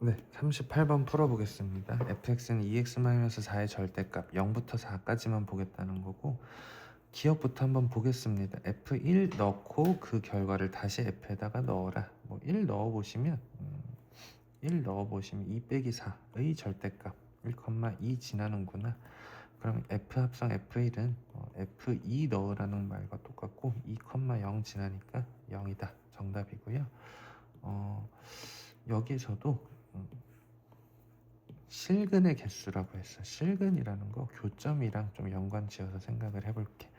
네, 38번 풀어보겠습니다. fx는 2x-4의 절대값 0부터 4까지만 보겠다는 거고, 기억부터 한번 보겠습니다. f1 넣고 그 결과를 다시 f에다가 넣어라. 뭐 1 넣어보시면 1 넣어보시면 2 빼기 4의 절대값 1,2 지나는구나. 그럼 f 합성 f1은 f2 넣으라는 말과 똑같고 2,0 지나니까 0이다. 정답이고요. 여기서도 실근의 개수라고 했어. 실근이라는 거 교점이랑 좀 연관 지어서 생각을 해볼게.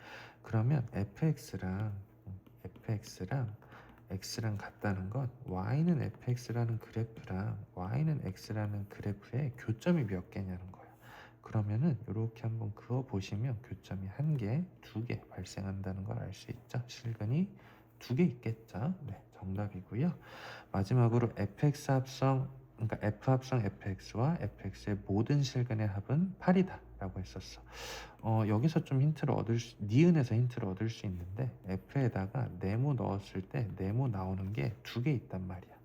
그러면 fx랑 x랑 같다는 건 y는 fx라는 그래프랑 y는 x라는 그래프의 교점이 몇 개냐는 거야. 그러면은 이렇게 한번 그어 보시면 교점이 한 개, 두 개 발생한다는 걸 알 수 있죠. 실근이 두 개 있겠죠. 네, 정답이고요. 마지막으로 fx 합성, 그러니까 f 합성 fx와 fx의 모든 실근의 합은 8이다 라고 했었어. 여기서 좀 니은에서 힌트를 얻을 수 있는데, f에다가 네모 넣었을 때 네모 나오는 게 두 개 있단 말이야.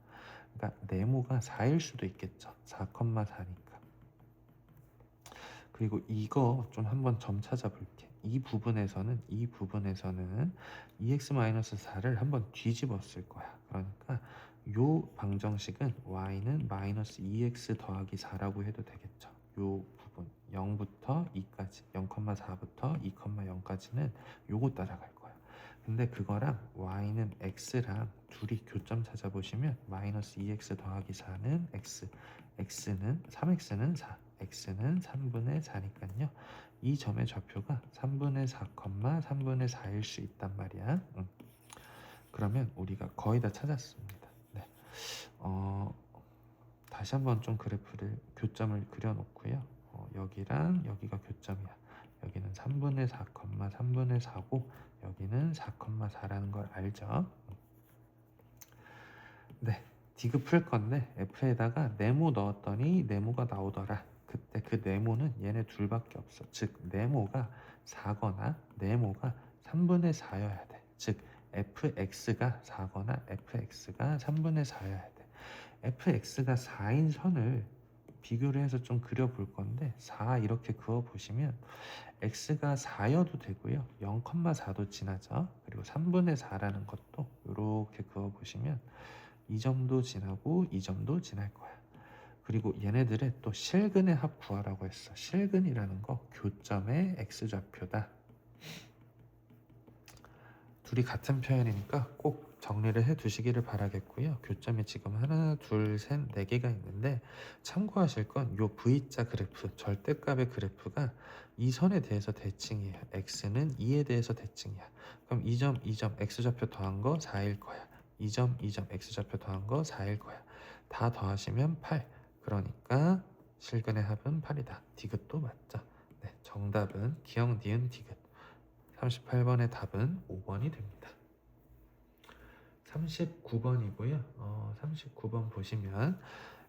그러니까 네모가 4일 수도 있겠죠. 4,4니까. 그리고 이거 좀 한번 점 찾아볼게. 이 부분에서는 2x-4를 한번 뒤집었을 거야. 그러니까 요 방정식은 y는 마이너스 2x 더하기 4라고 해도 되겠죠. 요 부분 0부터 2까지 0,4부터 2,0까지는 요거 따라갈 거야. 근데 그거랑 y는 x랑 둘이 교점 찾아보시면 마이너스 2x 더하기 4는 x, x는 3x는 4, x는 3분의 4니까요. 이 점의 좌표가 3분의 4, 3분의 4일 수 있단 말이야. 그러면 우리가 거의 다 찾았습니다. 네. 다시 한번 좀 그래프를 교점을 그려놓고요. 여기랑 여기가 교점이야. 여기는 3분의 4, 3분의 4고 여기는 4,4라는 걸 알죠? 네, 디귿 풀 건데 f에다가 네모 넣었더니 네모가 나오더라. 그때 그 네모는 얘네 둘밖에 없어. 즉 네모가 4거나 네모가 3분의 4여야 돼. 즉 fx가 4거나 fx가 3분의 4여야 돼. fx가 4인 선을 비교를 해서 좀 그려볼 건데 4 이렇게 그어보시면 x가 4여도 되고요. 0,4도 지나죠. 그리고 3분의 4라는 것도 이렇게 그어보시면 이 점도 지나고 이 점도 지날 거야. 그리고 얘네들의 또 실근의 합 구하라고 했어. 실근이라는 거 교점의 x좌표다. 둘이 같은 표현이니까 꼭 정리를 해 두시기를 바라겠고요. 교점이 지금 하나, 둘, 셋, 네 개가 있는데 참고하실 건 요 V자 그래프, 절대값의 그래프가 이 선에 대해서 대칭이에요. x는 2에 대해서 대칭이야. 그럼 이 점, 이 점 x좌표 더한 거 4일 거야. 이 점, 이 점 x좌표 더한 거 4일 거야. 다 더하시면 8. 그러니까 실근의 합은 8이다. 디귿도 맞죠? 네, 정답은 기억, 니은, 디귿. 38번의 답은 5번이 됩니다. 39번이고요. 39번 보시면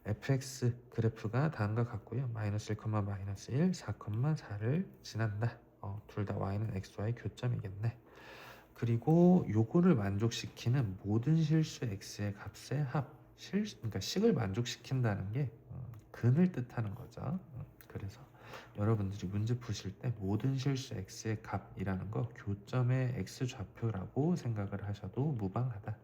fx 그래프가 다음과 같고요. 마이너스 1, 마이너스 1, 4,4를 지난다. 둘 다 y는 x와의 교점이겠네. 그리고 요거를 만족시키는 모든 실수 x의 값의 합. 그러니까 식을 만족시킨다는 게 근을 뜻하는 거죠. 그래서 여러분들이 문제 푸실 때 모든 실수 x의 값이라는 거 교점의 x 좌표라고 생각을 하셔도 무방하다.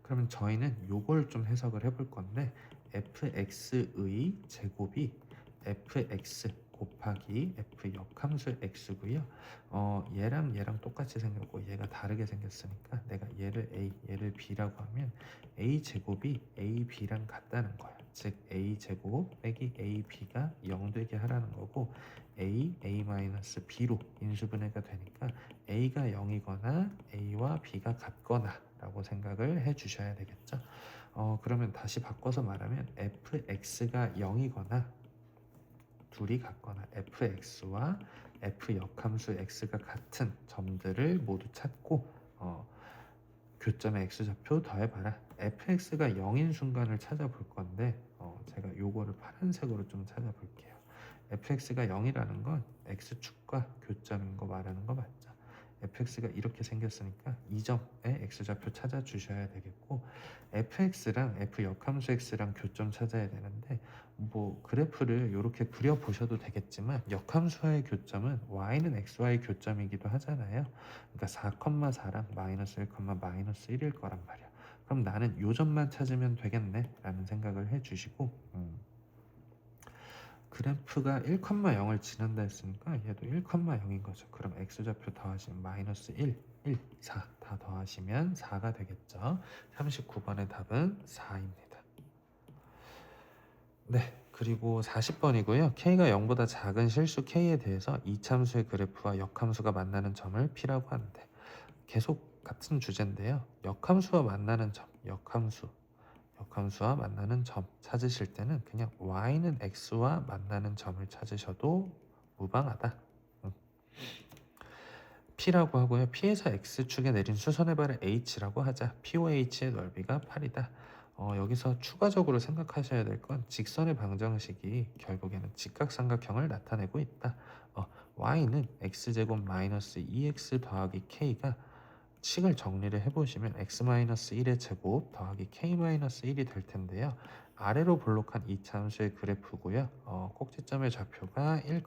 그러면 저희는 요걸 좀 해석을 해볼 건데 fx의 제곱이 fx 곱하기 f 역함수 x고요. 얘랑 얘랑 똑같이 생겼고 얘가 다르게 생겼으니까 내가 얘를 a, 얘를 b라고 하면 a 제곱이 a b랑 같다는 거야. 즉 a 제곱 빼기 a b가 0 되게 하라는 거고 a-b로 인수분해가 되니까 a가 0이거나 a와 b가 같거나 라고 생각을 해 주셔야 되겠죠. 그러면 다시 바꿔서 말하면 fx가 0이거나 둘이 같거나 fx와 f 역함수 x가 같은 점들을 모두 찾고 교점의 x좌표 더해봐라. fx가 0인 순간을 찾아볼 건데 제가 요거를 파란색으로 좀 찾아볼게요. fx가 0이라는 건 x축과 교점인 거 말하는 거 맞죠? fx가 이렇게 생겼으니까 이 점에 x좌표 찾아주셔야 되겠고, fx랑 f 역함수 x랑 교점 찾아야 되는데, 뭐 그래프를 이렇게 그려보셔도 되겠지만 역함수와의 교점은 y는 xy의 교점이기도 하잖아요. 그러니까 4,4랑 마이너스 1, 마이너스 1일 거란 말이야. 그럼 나는 요 점만 찾으면 되겠네 라는 생각을 해주시고, 그래프가 1,0을 지난다 했으니까 얘도 1,0인 거죠. 그럼 x좌표 더하시면 마이너스 1, 1, 4 다 더하시면 4가 되겠죠. 39번의 답은 4입니다. 네, 그리고 40번이고요. k가 0보다 작은 실수 k에 대해서 이참수의 그래프와 역함수가 만나는 점을 P라고 하는데, 계속 같은 주제인데요. 역함수와 만나는 점, 역함수와 만나는 점 찾으실 때는 그냥 y는 x와 만나는 점을 찾으셔도 무방하다. P라고 하고요. P에서 X축에 내린 수선의 발을 H라고 하자. POH의 넓이가 8이다. 여기서 추가적으로 생각하셔야 될 건 직선의 방정식이 결국에는 직각삼각형을 나타내고 있다. Y는 X제곱 마이너스 2X 더하기 K가 식을 정리를 해보시면 x-1의 제곱 더하기 k-1이 될 텐데요. 아래로 볼록한 이 참수의 그래프고요. 꼭지점의 좌표가 1,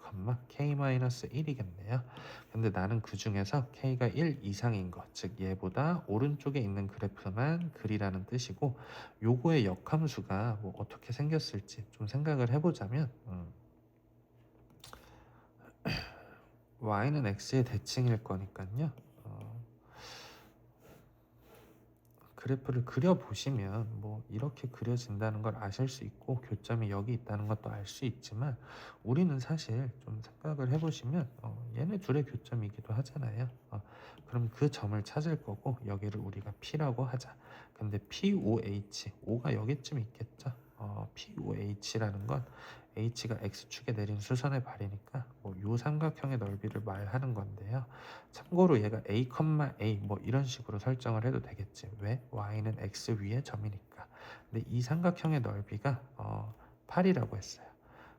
k-1이겠네요. 근데 나는 그 중에서 k가 1 이상인 것, 즉 얘보다 오른쪽에 있는 그래프만 그리라는 뜻이고, 요거의 역함수가 뭐 어떻게 생겼을지 좀 생각을 해보자면, y는 x의 대칭일 거니까요. 그래프를 그려보시면 뭐 이렇게 그려진다는 걸 아실 수 있고 교점이 여기 있다는 것도 알 수 있지만, 우리는 사실 좀 생각을 해보시면 얘네 둘의 교점이기도 하잖아요. 그럼 그 점을 찾을 거고 여기를 우리가 P라고 하자. 근데 POH, O가 여기쯤 있겠죠. POH라는 건 H가 X축에 내린 수선의 발이니까 요 삼각형의 넓이를 말하는 건데요. 참고로 얘가 A, A 뭐 이런 식으로 설정을 해도 되겠지. 왜? Y는 X 위의 점이니까. 근데 이 삼각형의 넓이가 8이라고 했어요.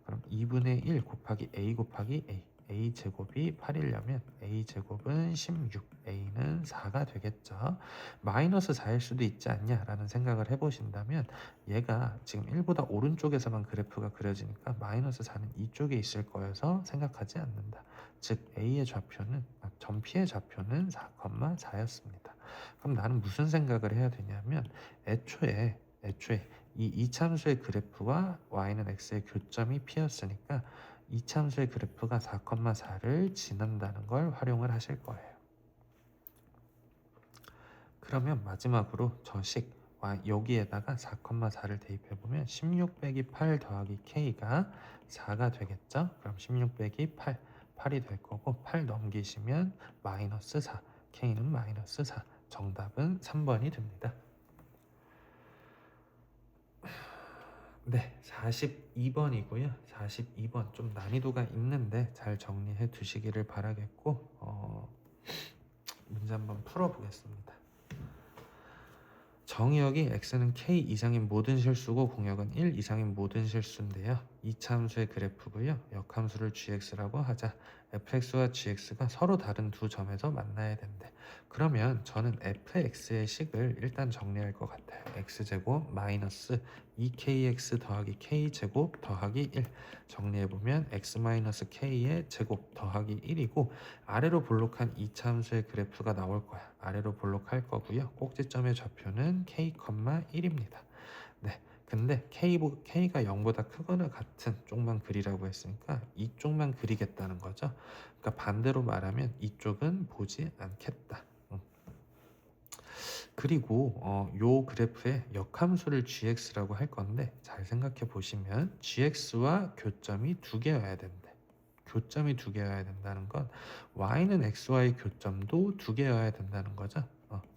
그럼 2분의 1 곱하기 A 곱하기 A, A 제곱이 8이려면 A 제곱은 16, A는 4가 되겠죠. 마이너스 4일 수도 있지 않냐라는 생각을 해보신다면, 얘가 지금 1보다 오른쪽에서만 그래프가 그려지니까 마이너스 4는 이쪽에 있을 거여서 생각하지 않는다. 즉 A의 좌표는, 점 P의 좌표는 4,4였습니다. 그럼 나는 무슨 생각을 해야 되냐면, 애초에 이 이참수의 그래프와 y는 x의 교점이 P였으니까 이참수의 그래프가 4,4를 지난다는 걸 활용을 하실 거예요. 그러면 마지막으로 저식 여기에다가 4,4를 대입해보면 16 빼기 8 더하기 k가 4가 되겠죠? 그럼 16 빼기 8이 될 거고, 8 넘기시면 마이너스 4, k는 마이너스 4. 정답은 3번이 됩니다. 네, 42번이고요. 42번 좀 난이도가 있는데 잘 정리해 두시기를 바라겠고, 문제 한번 풀어보겠습니다. 정의역이 x는 k 이상인 모든 실수고 공역은 1 이상인 모든 실수인데요. 이참수의 그래프고요. 역함수를 gx라고 하자. fx와 gx가 서로 다른 두 점에서 만나야 된대. 그러면 저는 fx의 식을 일단 정리할 것 같아요. x제곱 마이너스 2kx 더하기 k제곱 더하기 1 정리해보면 x 마이너스 k의 제곱 더하기 1이고, 아래로 볼록한 이참수의 그래프가 나올 거야. 아래로 볼록할 거고요. 꼭지점의 좌표는 k,1입니다. 네, 근데 k가 0보다 크거나 같은 쪽만 그리라고 했으니까 이쪽만 그리겠다는 거죠. 그러니까 반대로 말하면 이쪽은 보지 않겠다. 그리고 요 그래프의 역함수를 gx라고 할 건데, 잘 생각해 보시면 gx와 교점이 두 개여야 된대. 교점이 두 개여야 된다는 건 y는 xy의 교점도 두 개여야 된다는 거죠.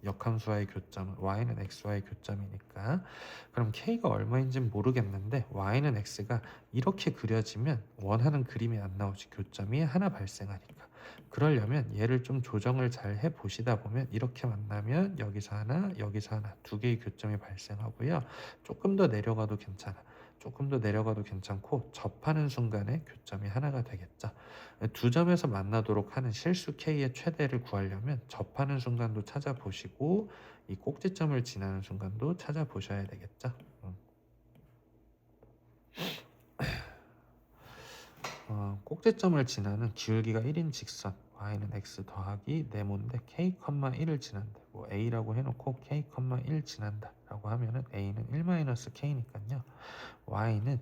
역함수와의 교점은 y는 xy의 교점이니까. 그럼 k가 얼마인지 모르겠는데 y는 x가 이렇게 그려지면 원하는 그림이 안 나오지. 교점이 하나 발생하니까. 그러려면 얘를 좀 조정을 잘 해보시다 보면 이렇게 만나면 여기서 하나, 여기서 하나 두 개의 교점이 발생하고요. 조금 더 내려가도 괜찮아. 조금 더 내려가도 괜찮고 접하는 순간에 교점이 하나가 되겠죠. 두 점에서 만나도록 하는 실수 K의 최대를 구하려면 접하는 순간도 찾아보시고 이 꼭지점을 지나는 순간도 찾아보셔야 되겠죠. 꼭지점을 지나는 기울기가 1인 직선 y는 x 더하기 네모인데 k, 1을 지난다. 뭐 a라고 해놓고 k, 1 지난다 라고 하면은 a는 1-k니까요. y는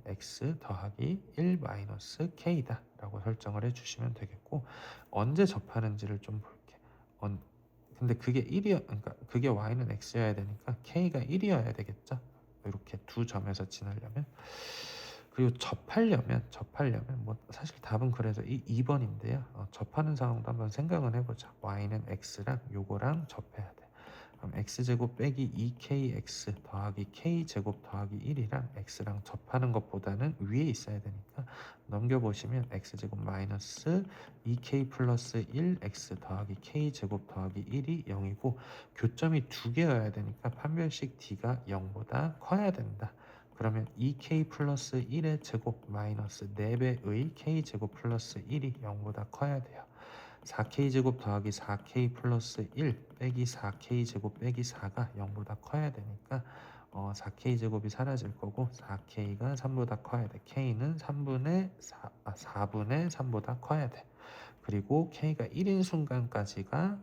x 더하기 1 k다 라고 설정을 해주시면 되겠고, 언제 접하는지를 좀 볼게. 근데 그게 1이야, 그러니까 그게 y는 x여야 되니까 k가 1이어야 되겠죠. 이렇게 두 점에서 지나려면. 그리고 접하려면 뭐 사실 답은 그래서 2번인데요. 접하는 상황도 한번 생각은 해보자. y는 x랑 요거랑 접해야 돼. 그럼 x제곱 빼기 2kx 더하기 k제곱 더하기 1이랑 x랑 접하는 것보다는 위에 있어야 되니까 넘겨보시면 x제곱 마이너스 2k 플러스 1x 더하기 k제곱 더하기 1이 0이고 교점이 두 개여야 되니까 판별식 d가 0보다 커야 된다. 그러면 2k 플러스 1의 제곱 마이너스 4배의 k제곱 플러스 1이 0보다 커야 돼요. 4k제곱 더하기 4k 플러스 1 빼기 4k제곱 빼기 4가 0보다 커야 되니까 4k제곱이 사라질 거고 4k가 3보다 커야 돼. k는 4분의 3보다 커야 돼. 그리고 k가 1인 순간까지가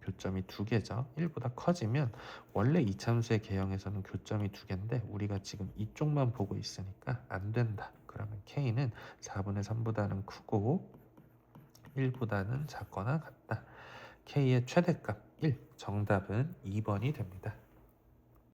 교점이 두 개죠. 1보다 커지면 원래 이참수의 개형에서는 교점이 두 개인데 우리가 지금 이쪽만 보고 있으니까 안 된다. 그러면 k는 4분의 3보다는 크고 1보다는 작거나 같다. k의 최대값 1. 정답은 2번이 됩니다.